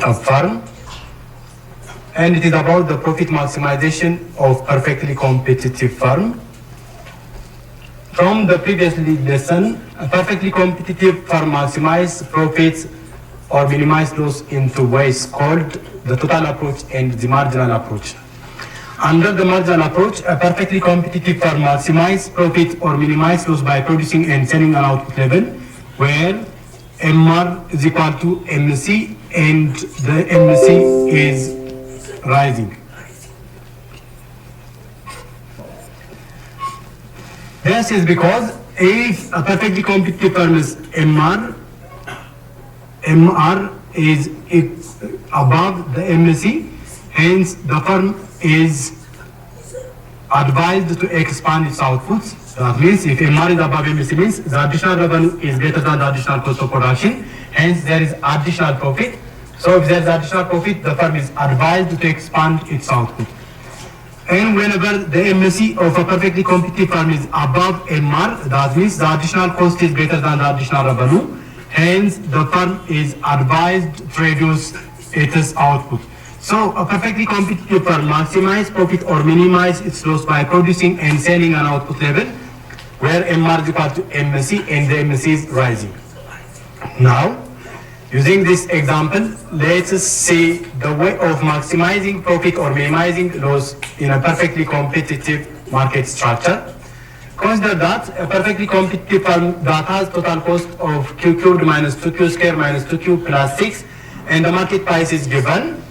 firm, and it is about the profit maximization of perfectly competitive firm. From the previous lesson, a perfectly competitive firm maximizes profits or minimize loss in two ways called the total approach and the marginal approach. Under the marginal approach, a perfectly competitive firm maximizes profit or minimize loss by producing and selling an output level where MR is equal to MC and the MC is rising. This is because if a perfectly competitive firm is MR is above the MC, hence the firm is advised to expand its outputs. That means if MR is above MC means the additional revenue is greater than the additional cost of production, hence there is additional profit. So if there is additional profit, the firm is advised to expand its output. And whenever the MC of a perfectly competitive firm is above MR, that means the additional cost is greater than the additional revenue, hence the firm is advised to reduce its output. So a perfectly competitive firm maximizes profit or minimize its loss by producing and selling an output level where MR is equal to MC and the MC is rising. Now, using this example, let's see the way of maximizing profit or minimizing loss in a perfectly competitive market structure. Consider that a perfectly competitive firm that has total cost of Q cubed minus 2Q squared minus 2Q plus 6 and the market price is given.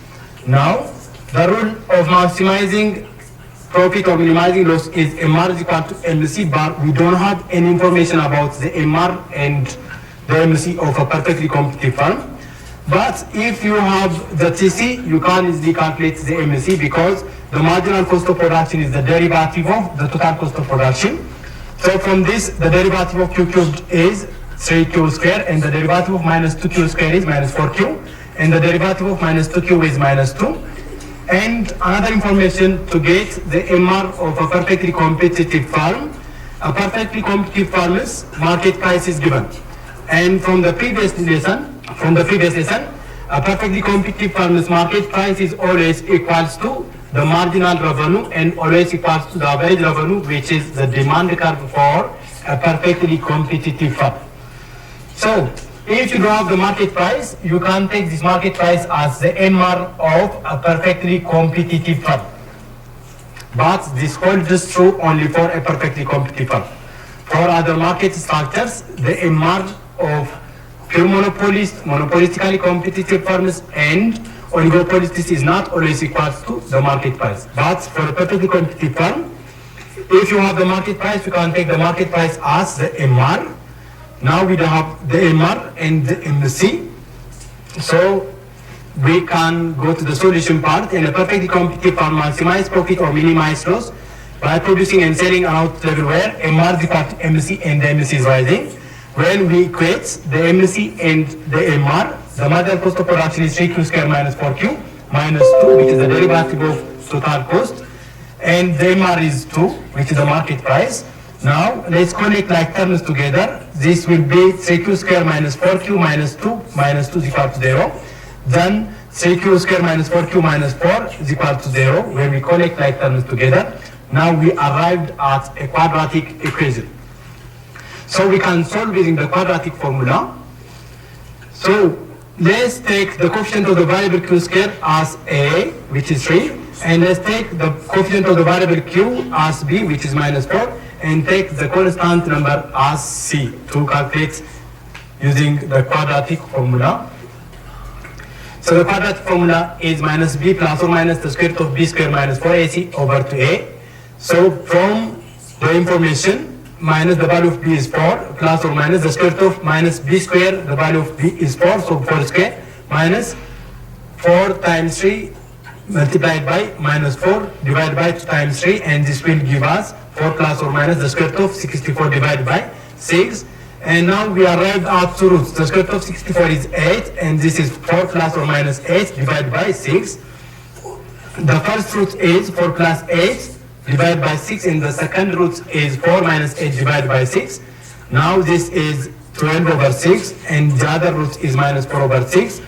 Now, the rule of maximizing profit or minimizing loss is MR is equal to MC, but we don't have any information about the MR and the MC of a perfectly competitive firm. But if you have the TC, you can easily calculate the MC because the marginal cost of production is the derivative of the total cost of production. So from this, the derivative of Q cubed is 3Q squared and the derivative of minus 2Q squared is minus 4Q. And the derivative of minus 2Q is minus 2. And another information to get the MR of a perfectly competitive firm. A perfectly competitive firm's market price is given. And from the previous lesson, a perfectly competitive firm's market price is always equals to the marginal revenue and always equals to the average revenue, which is the demand curve for a perfectly competitive firm. So, if you don't have the market price, you can take this market price as the MR of a perfectly competitive firm. But this holds true only for a perfectly competitive firm. For other market structures, the MR of pure monopolist, monopolistically competitive firms and oligopolists is not always equal to the market price. But for a perfectly competitive firm, if you have the market price, you can take the market price as the MR. Now we have the MR and the MC. So we can go to the solution part. In a perfectly competitive firm, maximize profit or minimize loss by producing and selling an output level where MR is equal to MC and the MC is rising. When we equate the MC and the MR, the marginal cost of production is 3Q squared minus 4Q minus 2, which is the derivative of total cost, and the MR is 2, which is the market price. Now, let's connect like terms together. This will be 3Q squared minus 4Q minus 2 is equal to 0. Then 3Q squared minus 4Q minus 4 is equal to 0. When we connect like terms together, now we arrived at a quadratic equation. So we can solve using the quadratic formula. So let's take the coefficient of the variable Q squared as A, which is 3. And let's take the coefficient of the variable Q as B, which is minus 4. And take the constant number as C to calculate using the quadratic formula. So the quadratic formula is minus B plus or minus the square root of B squared minus 4AC over 2A. So from the information, minus the value of B is 4, plus or minus the square root of minus B squared, the value of B is 4, so 4 squared, minus 4 times 3 multiplied by minus 4 divided by 2 times 3, and this will give us 4 plus or minus the square root of 64 divided by 6. And now we arrived at two roots. The square root of 64 is 8, and this is 4 plus or minus 8 divided by 6. The first root is 4 plus 8 divided by 6, and the second root is 4 minus 8 divided by 6. Now this is 12 over 6, and the other root is minus 4 over 6.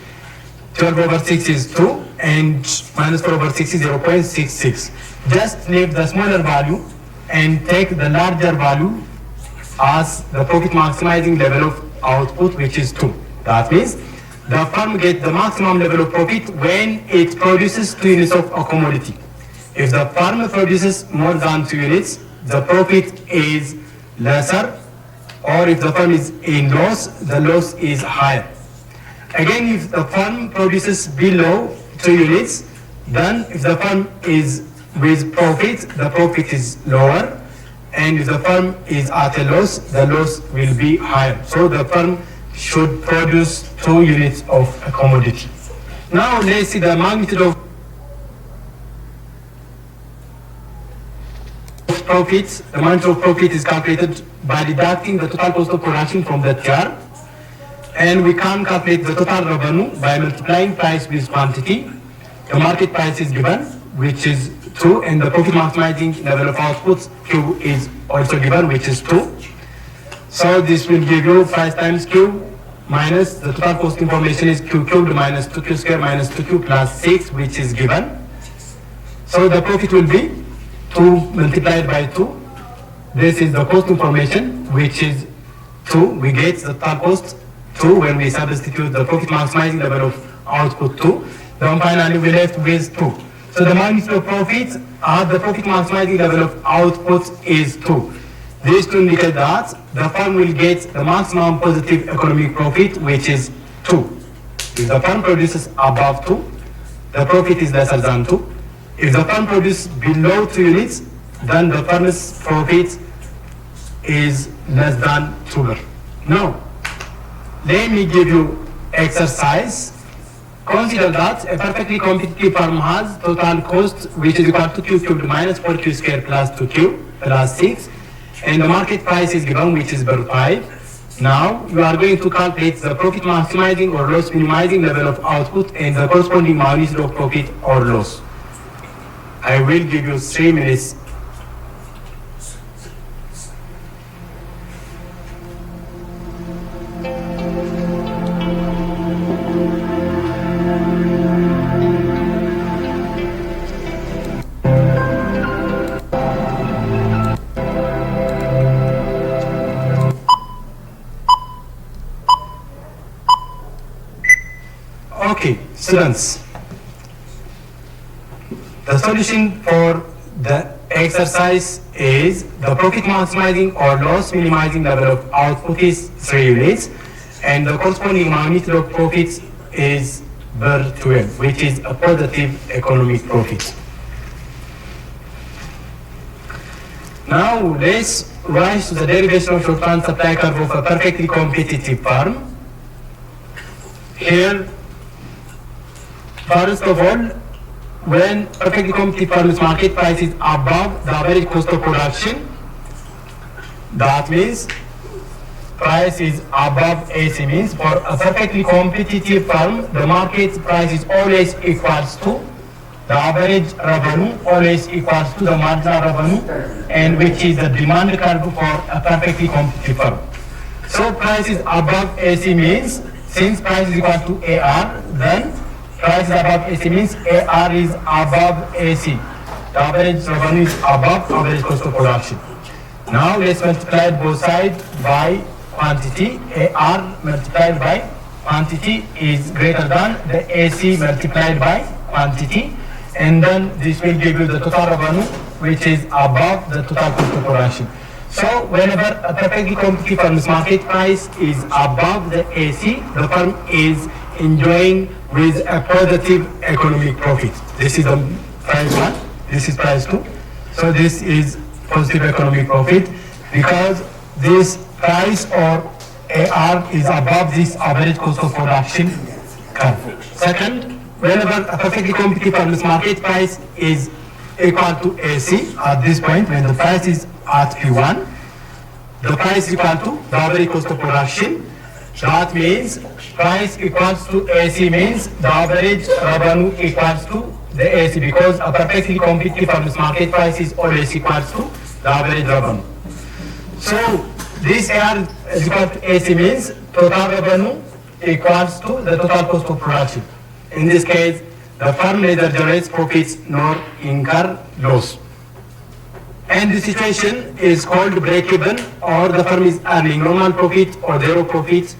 12 over 6 is 2, and minus 4 over 6 is 0.66. Just leave the smaller value and take the larger value as the profit maximizing level of output, which is 2. That means the firm gets the maximum level of profit when it produces 2 units of a commodity. If the firm produces more than 2 units, the profit is lesser, or if the firm is in loss, the loss is higher. Again, if the firm produces below 2 units, then if the firm is with profit, the profit is lower, and if the firm is at a loss, the loss will be higher. So the firm should produce 2 units of a commodity. Now let's see the magnitude of profit. The magnitude of profit is calculated by deducting the total cost of production from the TR. And we can calculate the total revenue by multiplying price with quantity. The market price is given, which is 2, and the profit maximizing level of output, Q, is also given, which is 2. So this will give you price times Q minus the total cost information is Q cubed minus 2Q square minus 2Q plus 6, which is given. So the profit will be 2 multiplied by 2. This is the cost information, which is 2. We get the total cost 2 when we substitute the profit maximizing level of output 2. Then finally we left with 2. So the magnitude of profit at the profit maximizing level of output is 2. This to indicate that the firm will get the maximum positive economic profit, which is 2. If the firm produces above 2, the profit is lesser than 2. If the firm produces below 2 units, then the firm's profit is less than 2. Now, let me give you exercise. Consider that a perfectly competitive firm has total cost, which is equal to Q cubed minus 4Q square plus 2Q plus 6, and the market price is given, which is per 5. Now, you are going to calculate the profit maximizing or loss minimizing level of output and the corresponding magnitude of profit or loss. I will give you 3 minutes. Okay, students, the solution for the exercise is the profit maximizing or loss minimizing level of output is 3 units, and the corresponding magnitude of profits is per 12, which is a positive economic profit. Now let's rise to the derivation of short-term supply curve of a perfectly competitive firm. Here, first of all, when perfectly competitive firm's market price is above the average cost of production, that means price is above AC, means for a perfectly competitive firm, the market price is always equals to the average revenue, always equals to the marginal revenue, and which is the demand curve for a perfectly competitive firm. So price is above AC means, since price is equal to AR, then price is above AC means AR is above AC. The average revenue is above average cost of production. Now let's multiply both sides by quantity. AR multiplied by quantity is greater than the AC multiplied by quantity. And then this will give you the total revenue, which is above the total cost of production. So whenever a perfectly competitive firm's market price is above the AC, the firm is enjoying with a positive economic profit. This is the price 1, this is price 2. So this is positive economic profit because this price or AR is above this average cost of production curve. Second, whenever a perfectly competitive firm's market price is equal to AC at this point, when the price is at P1, the price is equal to the average cost of production. That means price equals to AC means the average revenue equals to the AC, because a perfectly competitive firm's market price is always equals to the average revenue. So this AR is equal to AC means total revenue equals to the total cost of production. In this case, the firm neither generates profits nor incur loss. And the situation is called break-even, or the firm is earning normal profit or zero profit.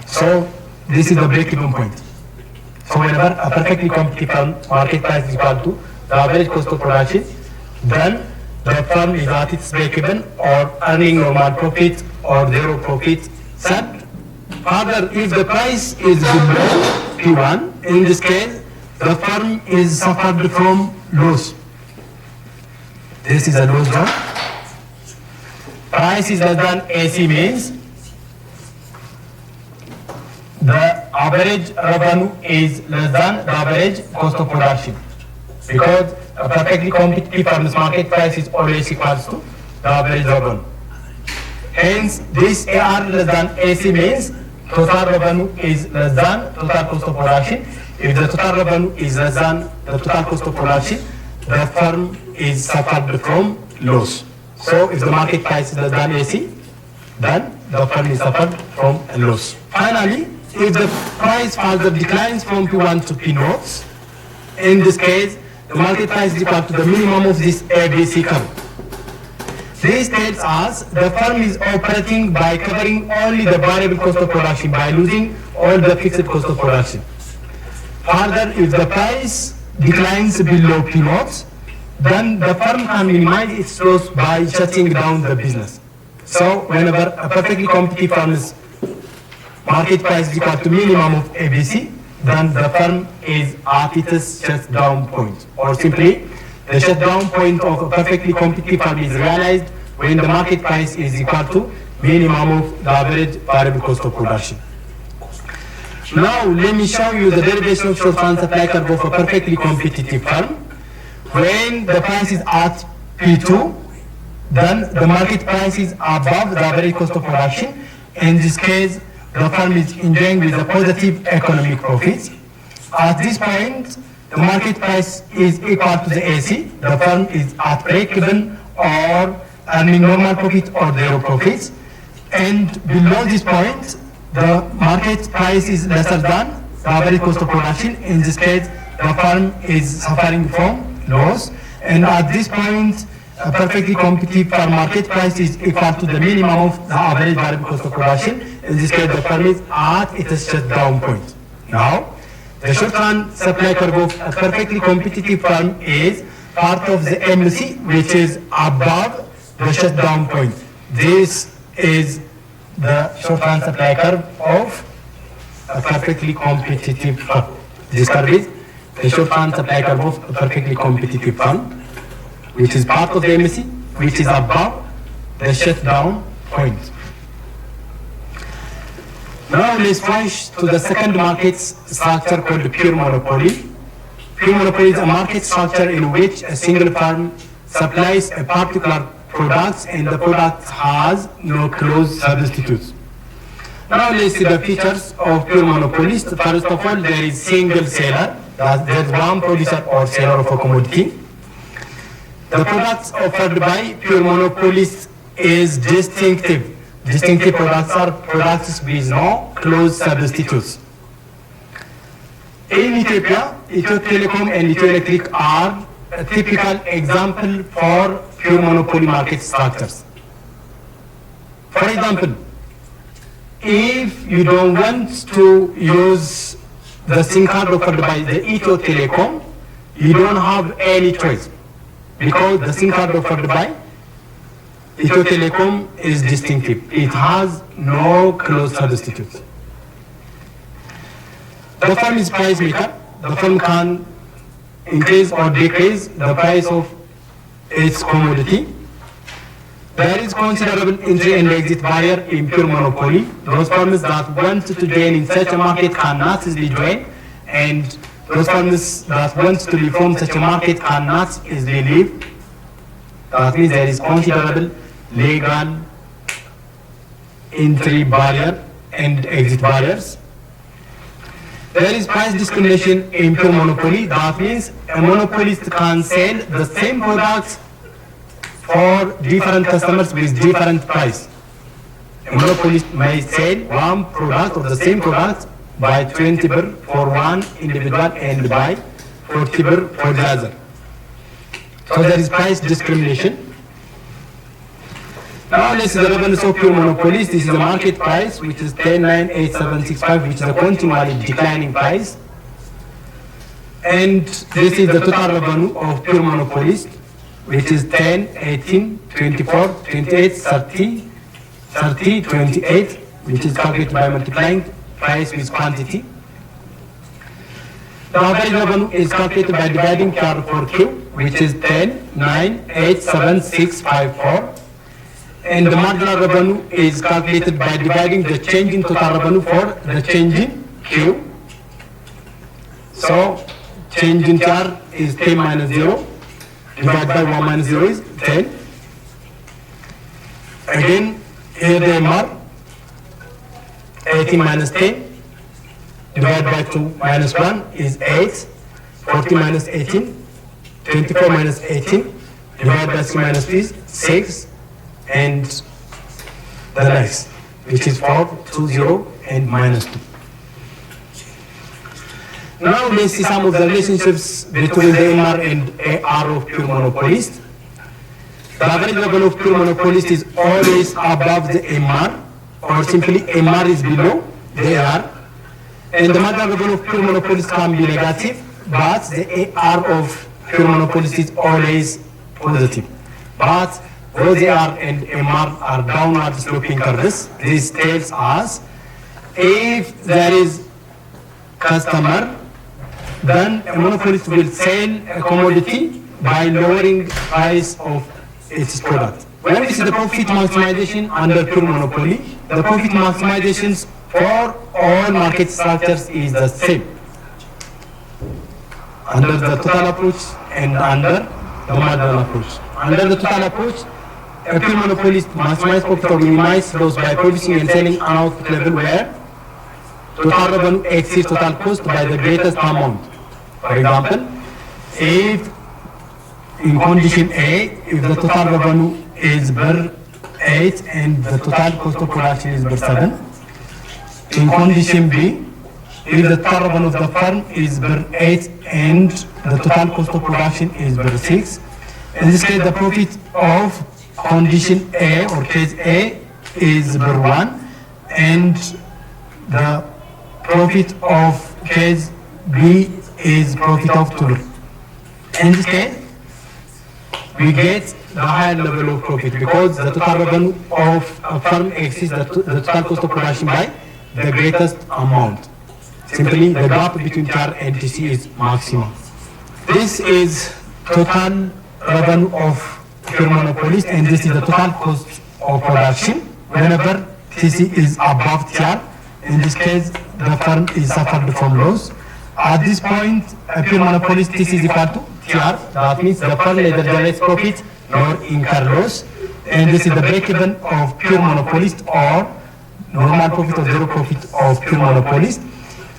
So this is the break-even point. So whenever a perfectly competitive firm market price is equal to the average cost of production, then the firm is at its break-even or earning normal profit or zero profit. Third, further, if the price is below P1, in this case, the firm is suffered from loss. This is a loss zone. Price is less than AC means the average revenue is less than the average cost of production, because a perfectly competitive firm's market price is always equals to the average revenue. Hence, this AR less than AC means total revenue is less than total cost of production. If the total revenue is less than the total cost of production, the firm is suffered from loss. So if the market price is less than AC, then the firm is suffered from a loss. Finally, if the price further declines from P1 to P0, in this case, the market price is equal to the minimum of this ABC curve. This tells us the firm is operating by covering only the variable cost of production, by losing all the fixed cost of production. Further, if the price declines below P0, then the firm can minimize its loss by shutting down the business. So whenever a perfectly competitive firm's market price is equal to minimum of ABC, then the firm is at its shutdown point. Or simply, the shutdown point of a perfectly competitive firm is realized when the market price is equal to minimum of the average variable cost of production. Now, let me show you the derivation of short-run supply curve of a perfectly competitive firm. When the price is at P2, then the market price is above the average cost of production. In this case, the firm is enjoying with a positive economic profits. At this point, the market price is equal to the AC. The firm is at break-even or earning normal profit or zero profits. And below this point, the market price is lesser than the average cost of production. In this case, the firm is suffering from loss. And at this point, a perfectly competitive firm market price is equal to the minimum of the average variable cost of production. In this case, the firm is at its shutdown point. Now, the short-run supply curve of a perfectly competitive firm is part of the MC, which is above the shutdown point. This is the short-run supply curve of a perfectly competitive firm. This curve is the short-run supply curve of a perfectly competitive firm, which is part of the MC, which is above the shutdown point. Now let's switch to the second market structure called pure monopoly. Pure monopoly is a market structure in which a single firm supplies a particular product and the product has no close substitutes. Now let's see the features of pure monopolist. First of all, there is single seller. There's one producer or seller of a commodity. The products offered by pure monopolist is distinctive. Distinctive products are products with no close substitutes. In Ethiopia, Ethio Telecom and Ethio Electric are a typical example for pure monopoly market structures. For example, if you don't want to use the SIM card offered by the Ethio Telecom, you don't have any choice, because the SIM card offered by Ethio Telecom is distinctive. It has no close substitutes. The firm is price maker. The firm can increase or decrease the price of its commodity. There is considerable entry and exit barrier in pure monopoly. Those firms that want to join in such a market cannot easily join, and those firms that want to reform such a market cannot easily leave. That means there is considerable legal entry barrier and exit barriers. There is price discrimination in pure monopoly. That means a monopolist can sell the same products for different customers with different price. A monopolist may sell one product or the same product by 20 birr for one individual and by 40 birr for the other. So there is price discrimination. Now let's see the revenues of pure monopolies. This is the market price, which is 10,98765, which is a continually declining price. And this is the total revenue of pure monopolist, which is 10, 18, 24, 28, 30, 30, 28, which is calculated by multiplying price with quantity. The average revenue is calculated by dividing PR for Q, which is 10, 9, 8, 7, 6, 5, 4. And the marginal revenue is calculated by dividing the change in total revenue for the change in Q. So change in TR is 10 minus 0, divided by 1 minus 0 is 10. Again, here the MR, 18 minus 10, divided by 2 minus 1 is 8, 40 minus 18, 24 minus 18, divided by 3 minus 3 is 6, and the next, which is 4, 2, 0, and minus 2. Now let's see some of the relationships between the MR and AR of pure monopolist. The average level of pure monopolist is always above the MR, or simply MR is below the AR. And the marginal level of pure monopolist can be negative, but the AR of pure monopolist is always positive. But both AR and MR are downward sloping curves. This tells us if there is customer, then a monopolist will sell a commodity by lowering price of its product. When we see the profit maximization under pure monopoly, the profit maximizations for all market structures is the same. Under the total approach and under the marginal approach. Under the total approach, a pure monopolist maximizes profit or minimize loss by producing and selling an output level where total revenue exceeds total cost by the greatest amount. For example, if in condition A, if the total revenue is per 8 and the total cost of production is per 7. In condition B, if the total revenue of the firm is per 8 and the total cost of production is per 6. In this case, the profit of condition A or case A is per 1 and the profit of case B is profit of 2. In this case, we get the higher level of profit because the total revenue of a firm exceeds the total cost of production by the greatest amount. Simply, the gap between TR and TC is maximum. This is total revenue of pure monopolist, and this is the total cost of production. Whenever TC is above TR, in this case, the firm is suffered from loss. At this point, a pure monopolist TC is equal to TR. That means the firm neither generates profit nor incur loss. And this is the break-even of pure monopolist or normal profit or zero profit of pure monopolist.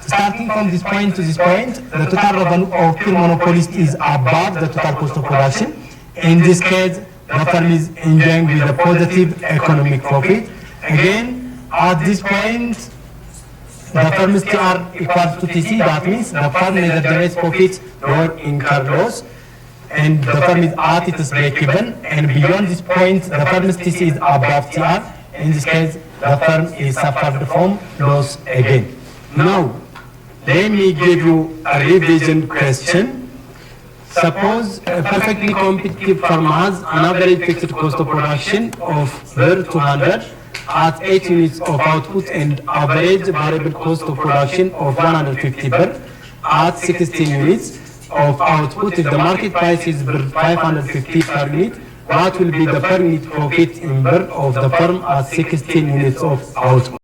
Starting from this point to this point, the total revenue of pure monopolist is above the total cost of production. In this case, the firm is enjoying with a positive economic profit. Again, at this point, the firm's TR equals to TC. That means the firm neither generates profit nor incur loss, and the firm is at its break-even. And beyond this point, the firm's TC is above TR. In this case, the firm is suffered from loss again. Now, let me give you a revision question. Suppose a perfectly competitive firm has an average fixed cost of production of per 200 at 8 units of output and average variable cost of production of 150 per at 16 units of output. If the market price is per 550 per unit, what will be the per unit profit in per of the firm at 16 units of output?